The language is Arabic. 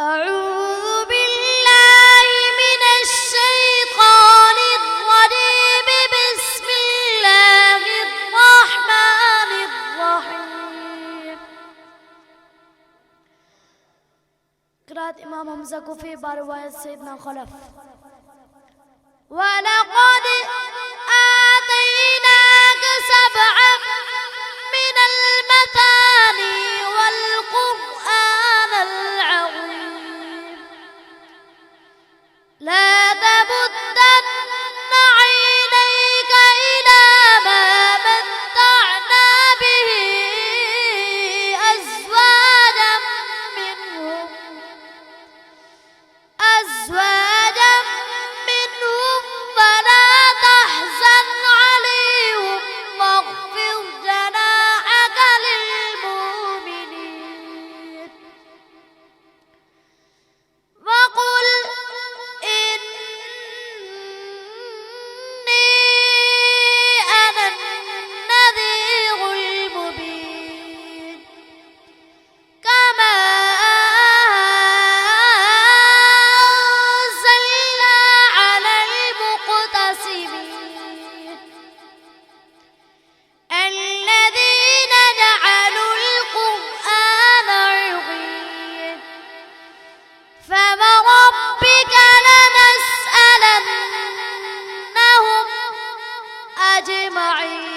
أعوذ بالله من الشيطان الرجيم. بسم الله الرحمن الرحيم. قراءة إمام حمزة كوفي برواية سيدنا خلف. ولقد آتيناك سبعا من المثاني والقرآن العظيم. لا تمدن عينيك إلى ما متعنا به أزواجا منهم ولا تحزن عليهم واخفض جناحك للمؤمنين وقل إني أنا النذير المبين. كما أنزلنا على المقتسمين الذين جعلوا القرآن عضين. فوربك لنسألنهم أجمعين.